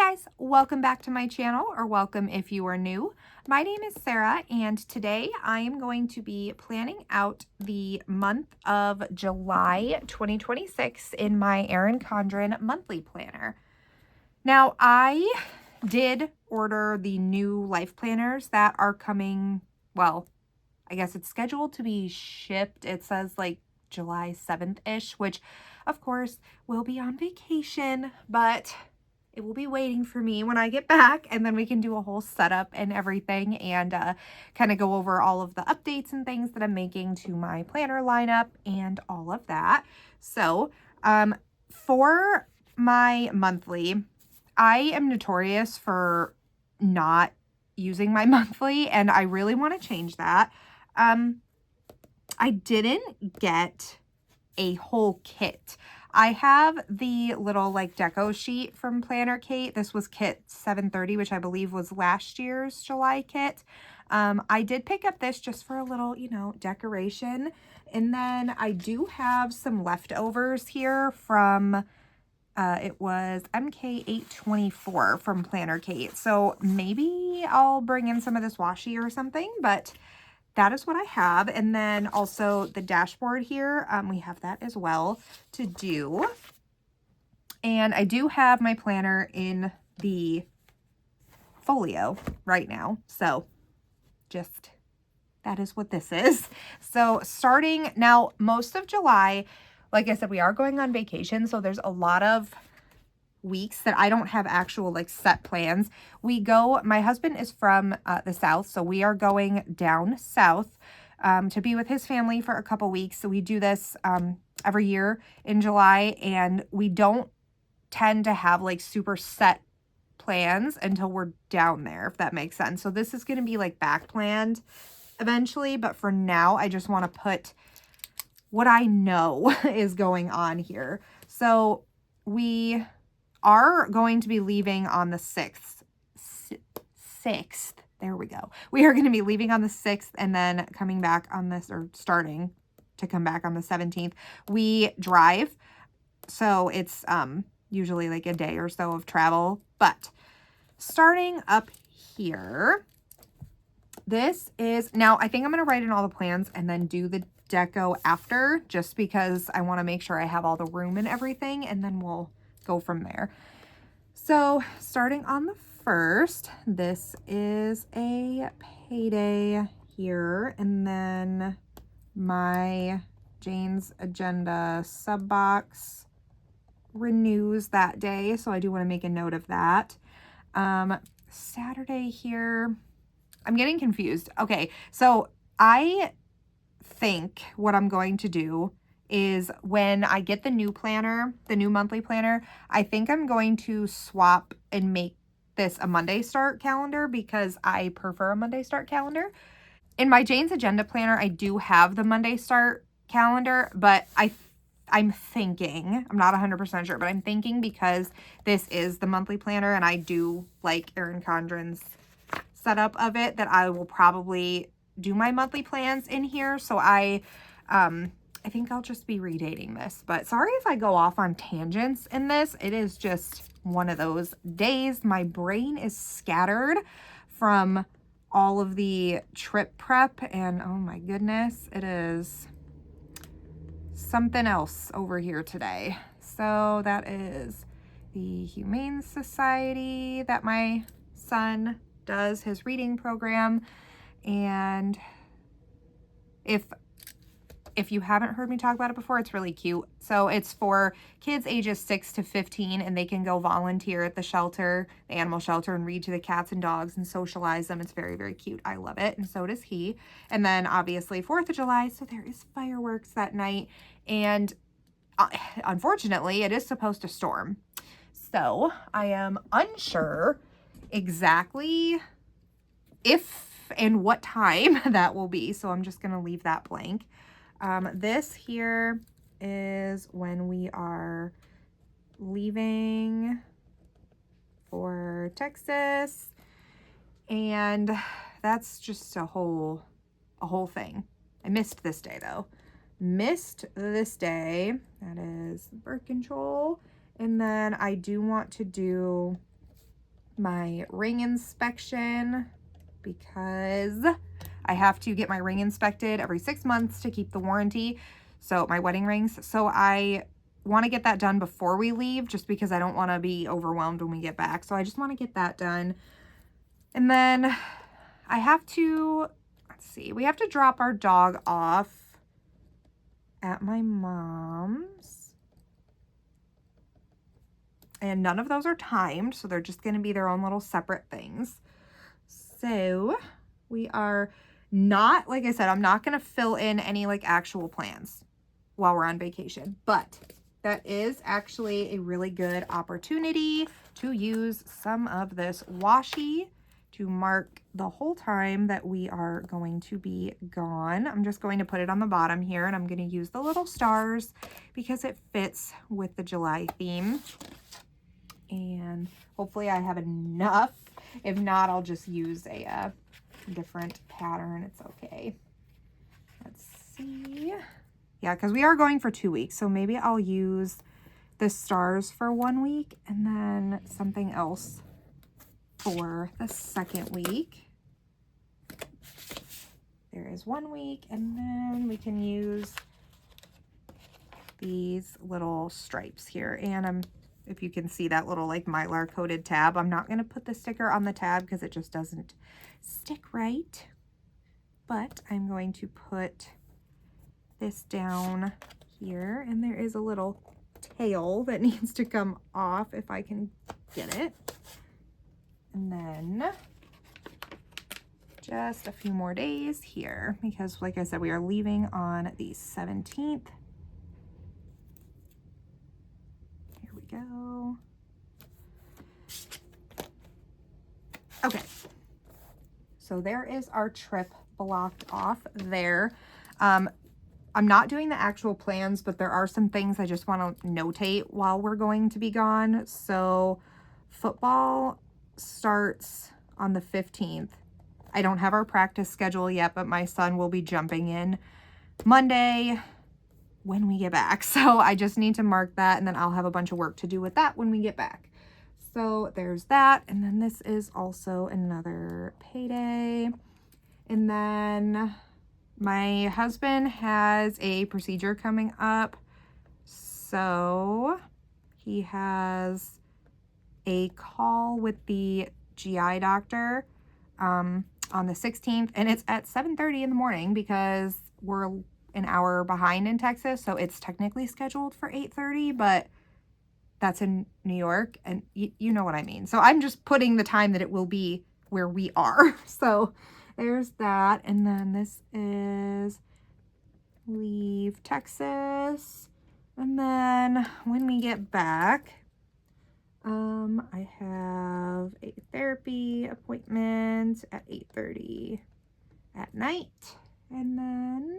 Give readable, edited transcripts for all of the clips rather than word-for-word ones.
guys, welcome back to my channel, or welcome if you are new. My name is Sarah, and today I am going to be planning out the month of July 2026 in my Erin Condren monthly planner. Now, I did order the new life planners that are coming, well, I guess it's scheduled to be shipped. It says like July 7th-ish, which of course will be on vacation, but it will be waiting for me when I get back, and then we can do a whole setup and everything and kind of go over all of the updates and things that I'm making to my planner lineup and all of that. So for my monthly, I am notorious for not using my monthly, and I really want to change that. I didn't get a whole kit. I have the little like deco sheet from Planner Kate. This was kit 730, which I believe was last year's July kit. I did pick up this just for a little, decoration. And then I do have some leftovers here from, it was MK824 from Planner Kate. So maybe I'll bring in some of this washi or something, but that is what I have. And then also the dashboard here, we have that as well to do. And I do have my planner in the folio right now. So just, that is what this is. So starting now, most of July, like I said, we are going on vacation. So there's a lot of weeks that I don't have actual like set plans. My husband is from the South, so we are going down south to be with his family for a couple weeks. So we do this every year in July, and we don't tend to have like super set plans until we're down there, if that makes sense. So this is going to be like back planned eventually, but for now I just want to put what I know is going on here. So we are going to be leaving on the 6th. 6th. There we go. We are going to be leaving on the 6th and then coming back on this, or starting to come back on the 17th. We drive, so it's usually like a day or so of travel. But starting up here, this is, now I think I'm going to write in all the plans and then do the deco after, just because I want to make sure I have all the room and everything, and then we'll go from there. So starting on the 1st, this is a payday here, and then my Jane's Agenda sub box renews that day, so I do want to make a note of that. Saturday here, I'm getting confused. Okay, so I think what I'm going to do is when I get the new planner, the new monthly planner, I think I'm going to swap and make this a Monday start calendar, because I prefer a Monday start calendar. In my Jane's Agenda planner, I do have the Monday start calendar, but I'm thinking, I'm not 100% sure, but I'm thinking because this is the monthly planner and I do like Erin Condren's setup of it, that I will probably do my monthly plans in here. So I think I'll just be redating this, but sorry if I go off on tangents in this. It is just one of those days. My brain is scattered from all of the trip prep, and oh my goodness, it is something else over here today. So that is the Humane Society that my son does, his reading program. And if you haven't heard me talk about it before, it's really cute. So it's for kids ages 6 to 15, and they can go volunteer at the shelter, the animal shelter, and read to the cats and dogs and socialize them. It's very, very cute. I love it, and so does he. And then obviously 4th of July, so there is fireworks that night, and unfortunately it is supposed to storm. So I am unsure exactly if and what time that will be, so I'm just going to leave that blank. This here is when we are leaving for Texas, and that's just a whole thing. I missed this day though. Missed this day. That is birth control. And then I do want to do my ring inspection because I have to get my ring inspected every 6 months to keep the warranty. So my wedding rings. So I want to get that done before we leave just because I don't want to be overwhelmed when we get back. So I just want to get that done. And then I have to, let's see, we have to drop our dog off at my mom's. And none of those are timed, so they're just going to be their own little separate things. So we are not, like I said, I'm not going to fill in any like actual plans while we're on vacation, but that is actually a really good opportunity to use some of this washi to mark the whole time that we are going to be gone. I'm just going to put it on the bottom here, and I'm going to use the little stars because it fits with the July theme. And hopefully I have enough. If not, I'll just use a different pattern. It's okay. Let's see. Yeah, because we are going for 2 weeks, so maybe I'll use the stars for 1 week and then something else for the second week. There is 1 week, and then we can use these little stripes here. And if you can see that little like Mylar coated tab, I'm not going to put the sticker on the tab because it just doesn't stick right. But I'm going to put this down here, and there is a little tail that needs to come off if I can get it. And then just a few more days here because, like I said, we are leaving on the 17th. Here we go. Okay, so there is our trip blocked off there. I'm not doing the actual plans, but there are some things I just want to notate while we're going to be gone. So football starts on the 15th. I don't have our practice schedule yet, but my son will be jumping in Monday when we get back. So I just need to mark that, and then I'll have a bunch of work to do with that when we get back. So there's that. And then this is also another payday. And then my husband has a procedure coming up. So he has a call with the GI doctor on the 16th, and it's at 7:30 in the morning because we're an hour behind in Texas. So it's technically scheduled for 8:30, but that's in New York, and you know what I mean. So I'm just putting the time that it will be where we are. So there's that. And then this is leave Texas. And then when we get back, I have a therapy appointment at 8:30 at night. And then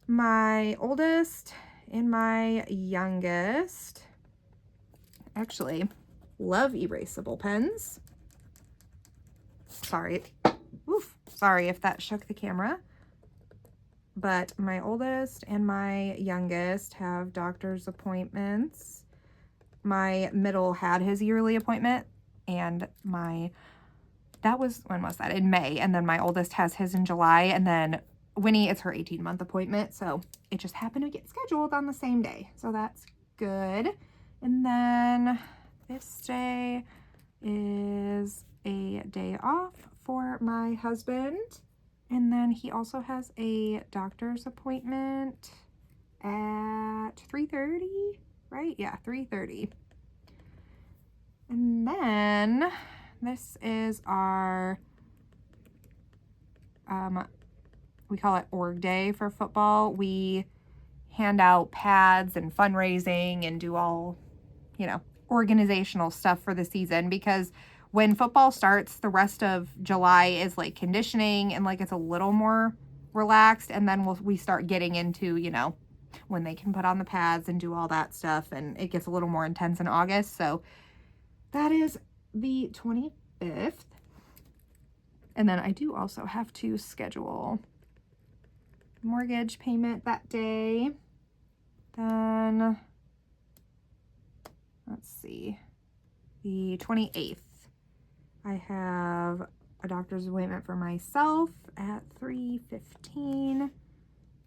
my oldest and my youngest actually love erasable pens. Sorry. Oof. Sorry if that shook the camera. But my oldest and my youngest have doctor's appointments. My middle had his yearly appointment, and that was, when was that? In May. And then my oldest has his in July, and then Winnie, it's her 18-month appointment. So it just happened to get scheduled on the same day. So that's good. And then this day is a day off for my husband. And then he also has a doctor's appointment at 3:30, right? Yeah, 3:30. And then this is our, we call it org day for football. We hand out pads and fundraising and do all, organizational stuff for the season, because when football starts, the rest of July is like conditioning and like it's a little more relaxed. And then we start getting into, when they can put on the pads and do all that stuff, and it gets a little more intense in August. So that is the 25th. And then I do also have to schedule mortgage payment that day. Then let's see, The 28th, I have a doctor's appointment for myself at 3:15.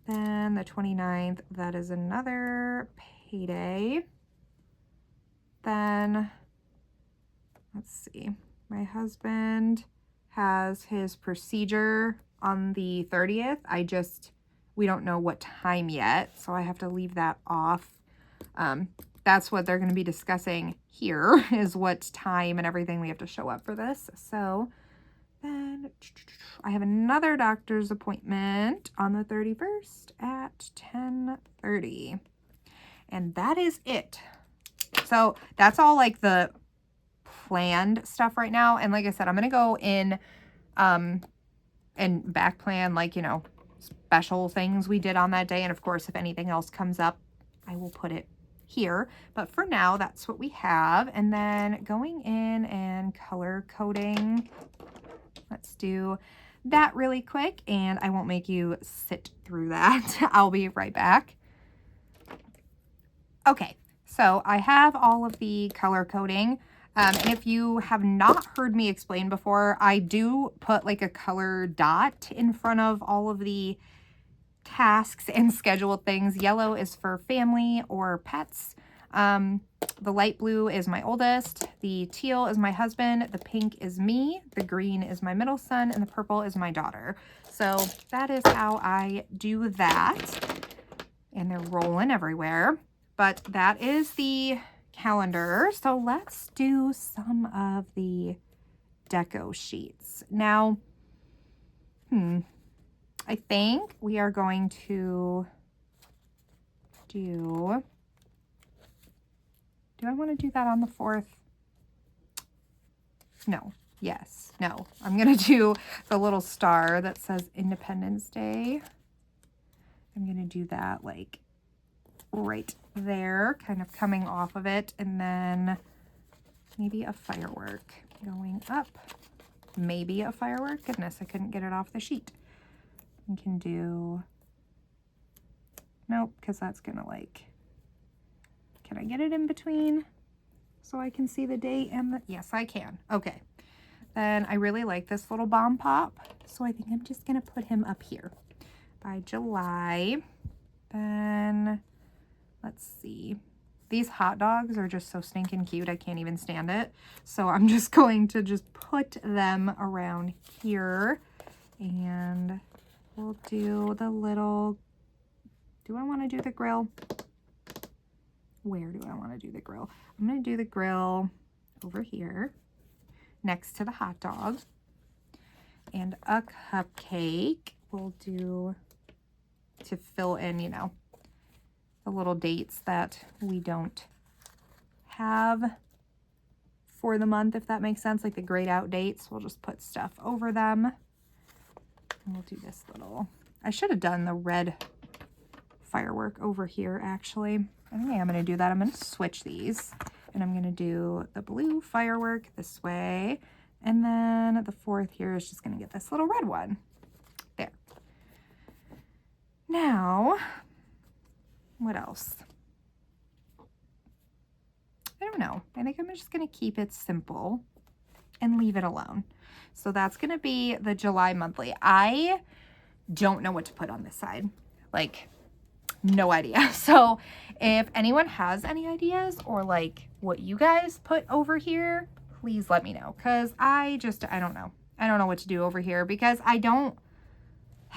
Then the 29th, that is another payday. Then, let's see, my husband has his procedure on the 30th. We don't know what time yet, so I have to leave that off. That's what they're going to be discussing here, is what time and everything we have to show up for this. So then I have another doctor's appointment on the 31st at 10:30. And that is it. So that's all like the planned stuff right now. And like I said, I'm going to go in and back plan, like, you know, special things we did on that day. And of course, if anything else comes up, I will put it here. But for now, that's what we have. And then going in and color coding. Let's do that really quick, and I won't make you sit through that. I'll be right back. Okay, so I have all of the color coding. And if you have not heard me explain before, I do put like a color dot in front of all of the tasks and scheduled things. Yellow is for family or pets. The light blue is my oldest. The teal is my husband. The pink is me. The green is my middle son. And the purple is my daughter. So that is how I do that. And they're rolling everywhere. But that is the calendar. So let's do some of the deco sheets. Now, I think we are going to do I want to do that on the 4th? No. Yes. No. I'm going to do the little star that says Independence Day. I'm going to do that like right there, kind of coming off of it. And then maybe a firework going up. Maybe a firework. Goodness, I couldn't get it off the sheet. We can do, nope, because that's going to like, can I get it in between so I can see the date and the, yes, I can. Okay. Then I really like this little bomb pop. So I think I'm just going to put him up here by July. Then let's see. These hot dogs are just so stinking cute. I can't even stand it. So I'm just going to just put them around here, and we'll do the little, do I want to do the grill? Where do I want to do the grill? I'm going to do the grill over here next to the hot dog. And a cupcake we'll do to fill in, you know, the little dates that we don't have for the month, if that makes sense, like the grayed out dates. We'll just put stuff over them. And we'll do this little, I should have done the red firework over here, actually. I think I'm going to do that. I'm going to switch these, and I'm going to do the blue firework this way. And then the 4th here is just going to get this little red one. There. Now, what else? I don't know. I think I'm just going to keep it simple and leave it alone. So that's going to be the July monthly. I don't know what to put on this side. Like, no idea. So if anyone has any ideas or like what you guys put over here, please let me know. Cause I don't know. I don't know what to do over here because I don't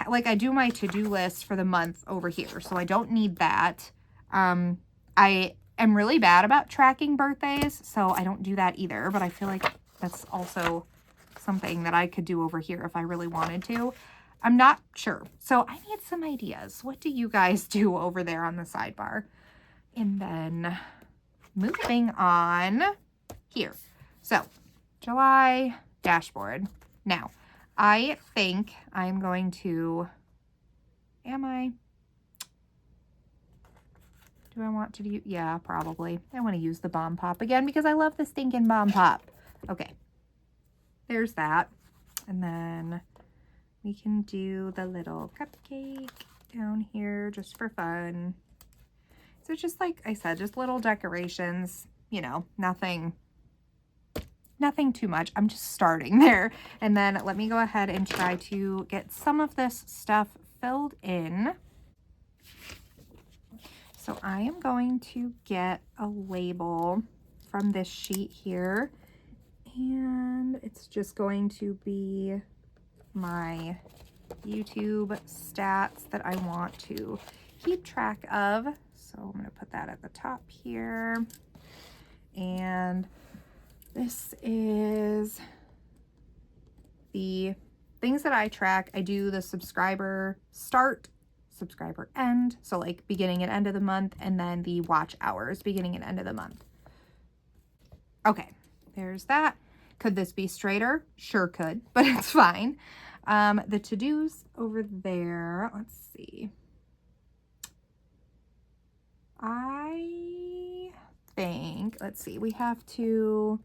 like, I do my to-do list for the month over here. So I don't need that. I am really bad about tracking birthdays, so I don't do that either, but I feel like that's also something that I could do over here if I really wanted to. I'm not sure. So I need some ideas. What do you guys do over there on the sidebar? And then moving on here. So July dashboard. Now, I think I'm going to, do I want to do, yeah, probably. I want to use the bomb pop again because I love the stinking bomb pop. Okay, there's that. And then we can do the little cupcake down here just for fun. So just like I said, just little decorations, you know, nothing nothing too much. I'm just starting there. And then let me go ahead and try to get some of this stuff filled in. So I am going to get a label from this sheet here, and it's just going to be my YouTube stats that I want to keep track of. So I'm going to put that at the top here. And this is the things that I track. I do the subscriber start, subscriber end, so like beginning and end of the month, and then the watch hours, beginning and end of the month. Okay, there's that. Could this be straighter? Sure could, but it's fine. The to-dos over there, let's see. I think, let's see, we have to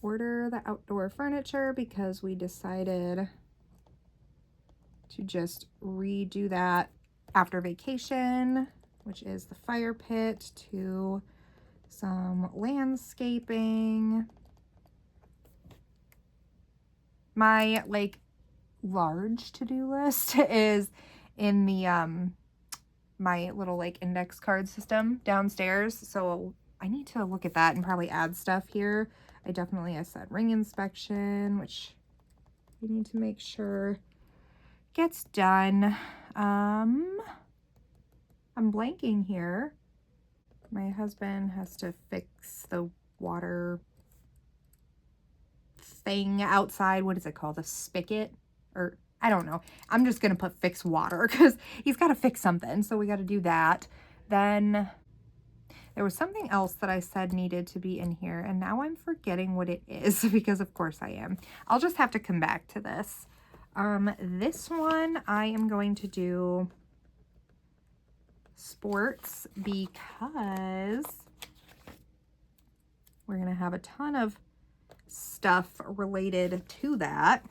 order the outdoor furniture because we decided to just redo that after vacation, which is the fire pit, to some landscaping. My like large to-do list is in the my little like index card system downstairs, so I need to look at that and probably add stuff here. I said ring inspection, which we need to make sure gets done. I'm blanking here. My husband has to fix the water thing outside. What is it called? A spigot? Or I don't know. I'm just going to put fix water because he's got to fix something. So we got to do that. Then there was something else that I said needed to be in here, and now I'm forgetting what it is because of course I am. I'll just have to come back to this. This one I am going to do sports because we're going to have a ton of stuff related to that.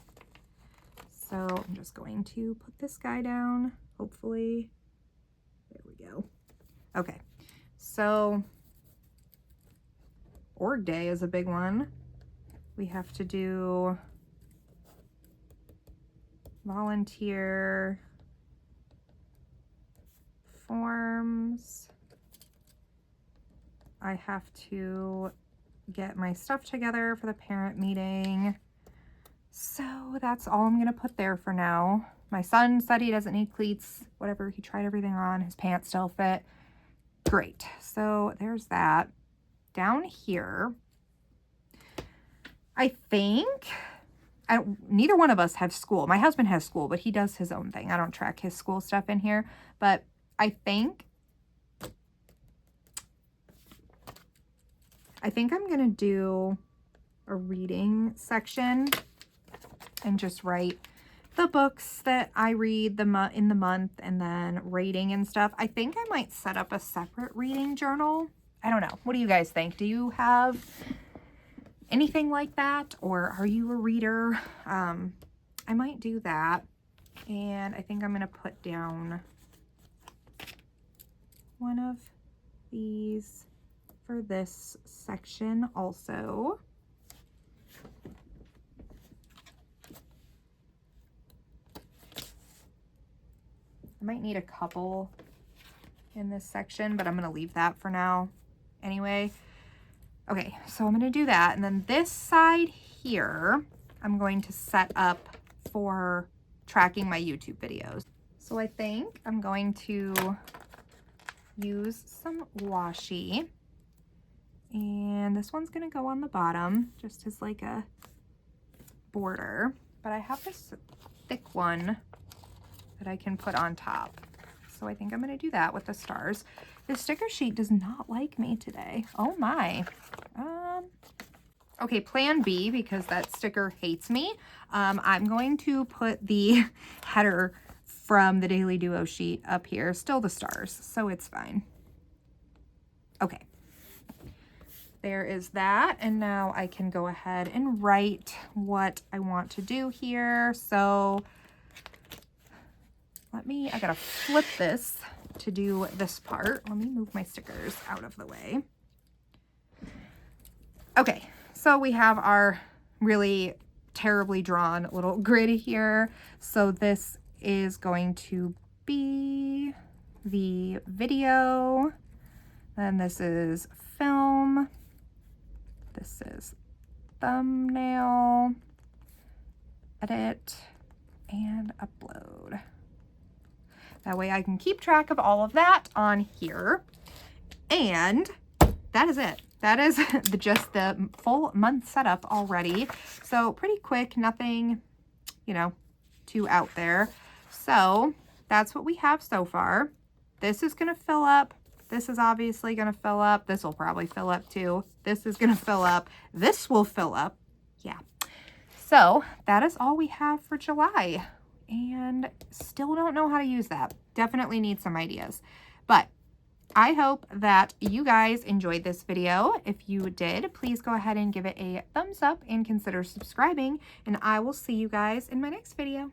So I'm just going to put this guy down, hopefully. There we go. Okay, so org day is a big one. We have to do volunteer forms. I have to get my stuff together for the parent meeting. So that's all I'm going to put there for now. My son said he doesn't need cleats. Whatever, he tried everything on. His pants still fit. Great. So there's that. Down here, I think, neither one of us have school. My husband has school, but he does his own thing. I don't track his school stuff in here. But I think I'm going to do a reading section and just write the books that I read in the month and then rating and stuff. I think I might set up a separate reading journal. I don't know. What do you guys think? Do you have anything like that, or are you a reader? I might do that. And I think I'm going to put down one of these for this section also. I might need a couple in this section, but I'm going to leave that for now anyway. Okay, so I'm going to do that. And then this side here, I'm going to set up for tracking my YouTube videos. So I think I'm going to use some washi. And this one's going to go on the bottom just as like a border. But I have this thick one that I can put on top. So I think I'm going to do that with the stars. This sticker sheet does not like me today. Oh my. Okay, plan B, because that sticker hates me. I'm going to put the header from the Daily Duo sheet up here. Still the stars, so it's fine. Okay. There is that, and now I can go ahead and write what I want to do here. So I gotta flip this to do this part. Let me move my stickers out of the way. Okay, So we have our really terribly drawn little grid here. So this is going to be the video. Then this is film. This is thumbnail, edit, and upload. That way I can keep track of all of that on here. And that is it. That is just the full month setup already. So pretty quick, nothing, you know, too out there. So that's what we have so far. This is going to fill up. This is obviously going to fill up. This will probably fill up too. This is going to fill up. This will fill up. Yeah. So that is all we have for July. And still don't know how to use that. Definitely need some ideas. But I hope that you guys enjoyed this video. If you did, please go ahead and give it a thumbs up and consider subscribing. And I will see you guys in my next video.